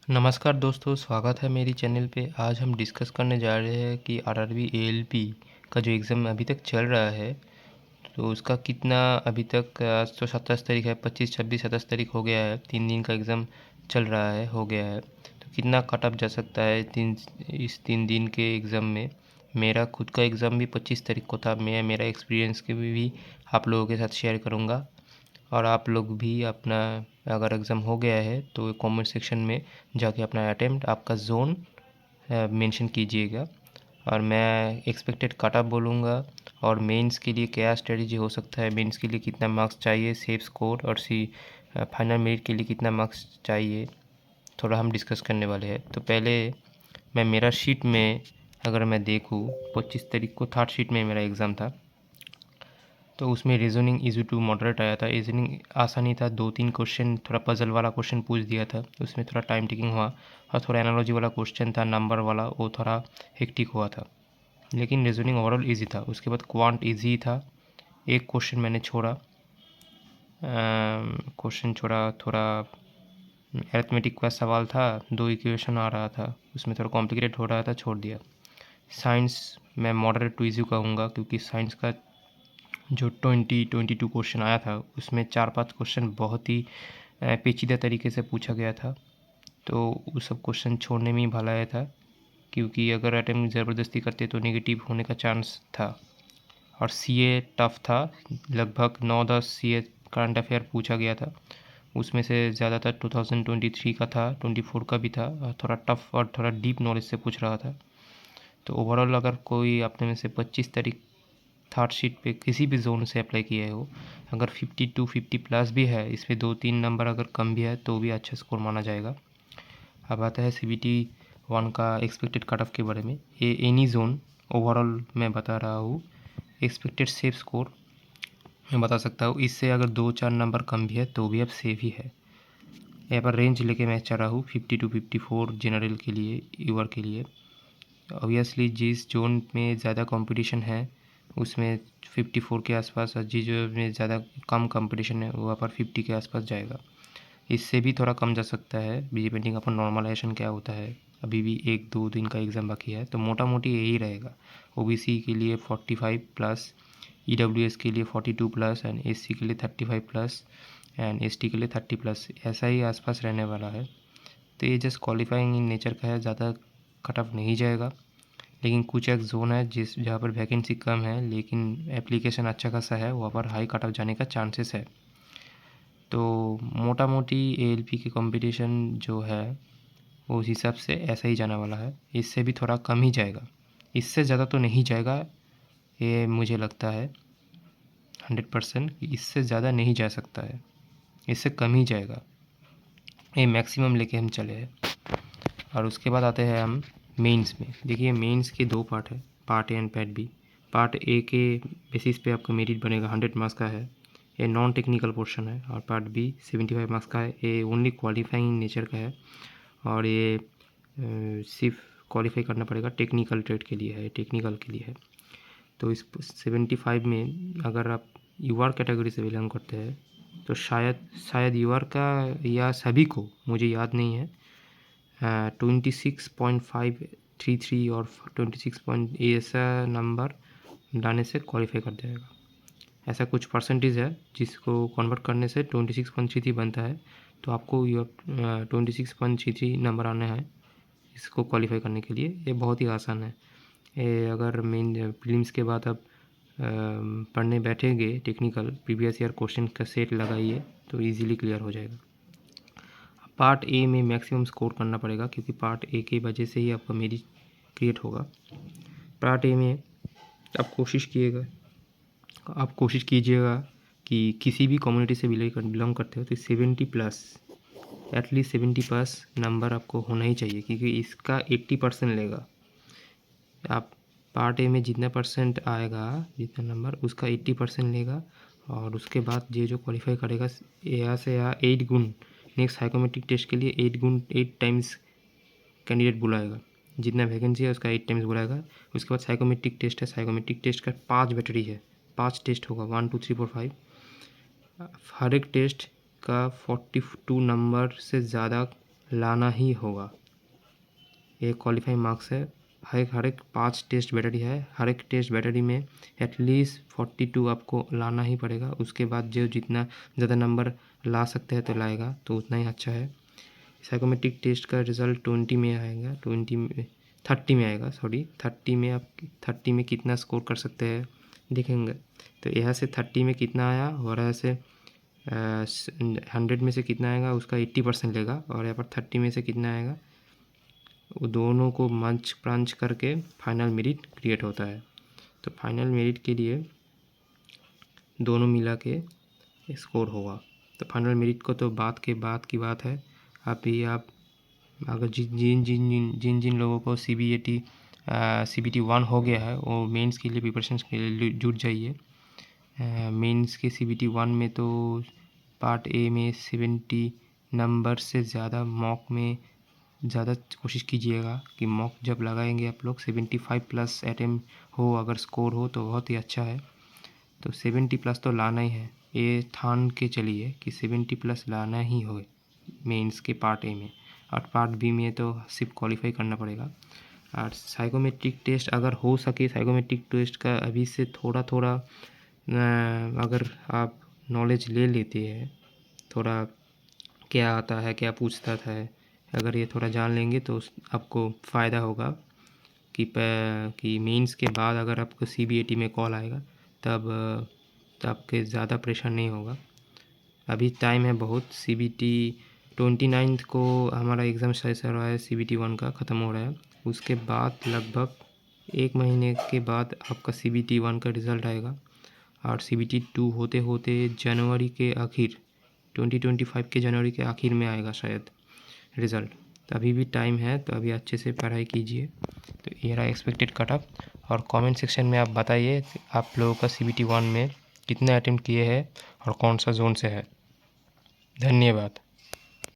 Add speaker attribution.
Speaker 1: नमस्कार दोस्तों, स्वागत है मेरी चैनल पे। आज हम डिस्कस करने जा रहे हैं कि आरआरबी एएलपी का जो एग्ज़ाम अभी तक चल रहा है, तो उसका कितना अभी तक। आज तो 27 तारीख है, 25, 26, 27 तारीख हो गया है। 3 दिन का एग्ज़ाम चल रहा है, हो गया है। तो कितना कट ऑफ जा सकता है इस 3 दिन के एग्ज़ाम में। मेरा खुद का एग्ज़ाम भी 25 तारीख को था। मैं मेरा एक्सपीरियंस के भी आप लोगों के साथ शेयर करूँगा। और आप लोग भी अपना, अगर एग्ज़ाम हो गया है तो कमेंट सेक्शन में जाके अपना अटेम्प्ट, आपका जोन मेंशन कीजिएगा। और मैं एक्सपेक्टेड कट ऑफ बोलूँगा, और मेंस के लिए क्या स्ट्रेटजी हो सकता है, मेंस के लिए कितना मार्क्स चाहिए, सेफ स्कोर, और फाइनल मेरिट के लिए कितना मार्क्स चाहिए, थोड़ा हम डिस्कस करने वाले हैं। तो पहले मैं मेरा शीट में अगर मैं देखूँ, 25 तारीख को थर्ड शीट में मेरा एग्ज़ाम था। तो उसमें रीज़निंग इजी टू मॉडरेट आया था। रीज़निंग आसानी था, 2-3 क्वेश्चन थोड़ा पजल वाला क्वेश्चन पूछ दिया था, उसमें थोड़ा टाइम टेकिंग हुआ। और थोड़ा एनालॉजी वाला क्वेश्चन था, नंबर वाला, वो थोड़ा हेक्टिक हुआ था। लेकिन रीज़निंग ओवरऑल इजी था। उसके बाद क्वांट इजी था। एक क्वेश्चन मैंने छोड़ा, क्वेश्चन छोड़ा, थोड़ा अरिथमेटिक का सवाल था, 2 इक्वेशन आ रहा था, उसमें थोड़ा कॉम्प्लिकेटेड हो रहा था, छोड़ दिया। साइंस मैं मॉडरेट टू इजी कहूँगा, क्योंकि साइंस का जो 22 क्वेश्चन आया था, उसमें 4-5 क्वेश्चन बहुत ही पेचीदा तरीके से पूछा गया था। तो वो सब क्वेश्चन छोड़ने में ही भला था, क्योंकि अगर अटेम्प्ट ज़बरदस्ती करते तो नेगेटिव होने का चांस था। और सीए टफ था, लगभग 9-10 सीए करंट अफेयर पूछा गया था। उसमें से ज़्यादातर 2023 का था, 24 का भी था, और थोड़ा टफ और थोड़ा डीप नॉलेज से पूछ रहा था। तो ओवरऑल अगर कोई अपने में से 25 तारीख थर्ड शीट पे किसी भी जोन से अप्लाई किया हो, अगर 50 प्लस भी है, इसमें 2-3 नंबर अगर कम भी है तो भी अच्छा स्कोर माना जाएगा। अब आता है CBT 1 का एक्सपेक्टेड कट ऑफ के बारे में। ये एनी जोन ओवरऑल मैं बता रहा हूँ। एक्सपेक्टेड सेफ स्कोर मैं बता सकता हूँ, इससे अगर 2-4 नंबर कम भी है तो भी अब सेफ ही है। यहाँ पर रेंज लेके मैं चल रहा हूँ 50 to 54 जनरल के लिए, यूआर के लिए। ऑब्वियसली जिस जोन में ज़्यादा कंपटीशन है उसमें 54 के आसपास, और जिस जो में ज़्यादा कम कंपटीशन है वहाँ पर 50 के आसपास जाएगा। इससे भी थोड़ा कम जा सकता है, डिपेंडिंग अपन नॉर्मलाइजेशन क्या होता है। अभी भी 1-2 दिन का एग्ज़ाम बाकी है, तो मोटा मोटी यही रहेगा। OBC के लिए 45 प्लस, EWS के लिए 42 प्लस, एंड SC के लिए 35 प्लस, एंड ST के लिए 30 प्लस, ऐसा ही आसपास रहने वाला है। तो ये जस्ट क्वालिफाइंग इन नेचर का है, ज़्यादा कट ऑफ नहीं जाएगा। लेकिन कुछ एक जोन है जहाँ पर वैकेंसी कम है लेकिन एप्लीकेशन अच्छा खासा है, वहाँ पर हाई कट ऑफ जाने का चांसेस है। तो मोटा मोटी ALP की कंपटीशन जो है वो उस हिसाब से ऐसा ही जाने वाला है। इससे भी थोड़ा कम ही जाएगा, इससे ज़्यादा तो नहीं जाएगा, ये मुझे लगता है 100% कि इससे ज़्यादा नहीं जा सकता है, इससे कम ही जाएगा। ये मैक्सिमम लेके हम चले हैं। और उसके बाद आते हैं हम मेंस में। देखिए मेंस के 2 पार्ट है, part A and part B. Part A के बेसिस पे आपका मेरिट बनेगा, 100 मार्क्स का है, ये नॉन टेक्निकल पोर्शन है। और पार्ट बी 75 मार्क्स का है, ये ओनली क्वालिफाइंग नेचर का है। और ये सिर्फ क्वालिफाई करना पड़ेगा, टेक्निकल ट्रेड के लिए है, टेक्निकल के लिए है। तो इस 75 में अगर आप यूआर कैटेगरी से बिलोंग करते हैं तो शायद यूआर का, या सभी को, मुझे याद नहीं है, 26.533 और 26 ऐसा नंबर लाने से क्वालिफाई कर जाएगा। ऐसा कुछ परसेंटेज है जिसको कन्वर्ट करने से 26.33 बनता है। तो आपको 26.33 नंबर आना है इसको क्वालिफाई करने के लिए। ये बहुत ही आसान है। ये अगर मेन प्रीलिम्स के बाद आप पढ़ने बैठेंगे, टेक्निकल प्रीवियस ईयर क्वेश्चन का सेट लगाइए तो इजीली क्लियर हो जाएगा। पार्ट ए में मैक्सिमम स्कोर करना पड़ेगा, क्योंकि पार्ट ए की वजह से ही आपका मेरिट क्रिएट होगा। पार्ट ए में आप कोशिश कीजिएगा कि किसी भी कम्युनिटी से बिलोंग करते हो तो 70 प्लस, एटलीस्ट 70 प्लस नंबर आपको होना ही चाहिए, क्योंकि इसका 80% लेगा। आप पार्ट ए में जितना परसेंट आएगा, जितना नंबर, उसका 80% लेगा। और उसके बाद ये जो क्वालिफाई करेगा, यहाँ से यहाँ 8 गुण, नेक्स्ट साइकोमेट्रिक टेस्ट के लिए 8 गुण, 8 टाइम्स कैंडिडेट बुलाएगा। जितना वैकेंसी है उसका 8 टाइम्स बुलाएगा। उसके बाद साइकोमेट्रिक टेस्ट है, साइकोमेट्रिक टेस्ट का 5 बैटरी है, 5 टेस्ट होगा, 1 2 3 4 5। हर एक टेस्ट का 42 नंबर से ज़्यादा लाना ही होगा। ये क्वालिफाइंग मार्क्स है। हर एक 5 टेस्ट बैटरी है, हर एक टेस्ट बैटरी में एटलीस्ट 42 आपको लाना ही पड़ेगा। उसके बाद जो जितना ज़्यादा नंबर ला सकते हैं तो लाएगा तो उतना ही अच्छा है। साइकोमेट्रिक टेस्ट का रिज़ल्ट 20 में आएगा, 30 में आएगा, सॉरी 30 में आप 30 में कितना स्कोर कर सकते हैं देखेंगे। तो यहाँ से 30 में कितना आया और यहाँ से 100 में से कितना आएगा उसका 80% लेगा, और यहाँ पर 30 में से कितना आएगा वो दोनों को मंच पंच करके फाइनल मेरिट क्रिएट होता है। तो फाइनल मेरिट के लिए दोनों मिला के स्कोर होगा। तो फाइनल मेरिट को तो बात की बात है। आप अगर जिन जिन लोगों को CBT 1 हो गया है वो मेंस के लिए प्रिपरेशन के लिए जुट जाइए। मेंस के CBT 1 में तो पार्ट ए में 70 नंबर से ज़्यादा मॉक में ज़्यादा कोशिश कीजिएगा कि मॉक जब लगाएंगे आप लोग 75 प्लस अटेम्प्ट हो, अगर स्कोर हो तो बहुत ही अच्छा है। तो 70 प्लस तो लाना ही है, ये ठान के चलिए कि 70 प्लस लाना ही हो मेंस के पार्ट ए में, और पार्ट बी में तो सिर्फ क्वालिफाई करना पड़ेगा। और साइकोमेट्रिक टेस्ट अगर हो सके, साइकोमेट्रिक टेस्ट का अभी से थोड़ा थोड़ा अगर आप नॉलेज ले लेते हैं, थोड़ा क्या आता है क्या पूछता था, अगर ये थोड़ा जान लेंगे तो आपको फ़ायदा होगा कि मेंस के बाद अगर आपको CBAT में कॉल आएगा तब आपके ज़्यादा प्रेशर नहीं होगा। अभी टाइम है बहुत। CBT 29 को हमारा एग्ज़ाम हो रहा है, CBT 1 का ख़त्म हो रहा है। उसके बाद लगभग 1 महीने के बाद आपका CBT 1 का रिज़ल्ट आएगा, और CBT 2 होते होते जनवरी के आखिर 2025 के जनवरी के आखिर में आएगा शायद रिज़ल्ट। तो अभी भी टाइम है, तो अभी अच्छे से पढ़ाई कीजिए। तो ये रहा एक्सपेक्टेड कट ऑफ, और कमेंट सेक्शन में आप बताइए आप लोगों का CBT 1 में कितने अटेम्प्ट किए हैं और कौन सा जोन से है। धन्यवाद।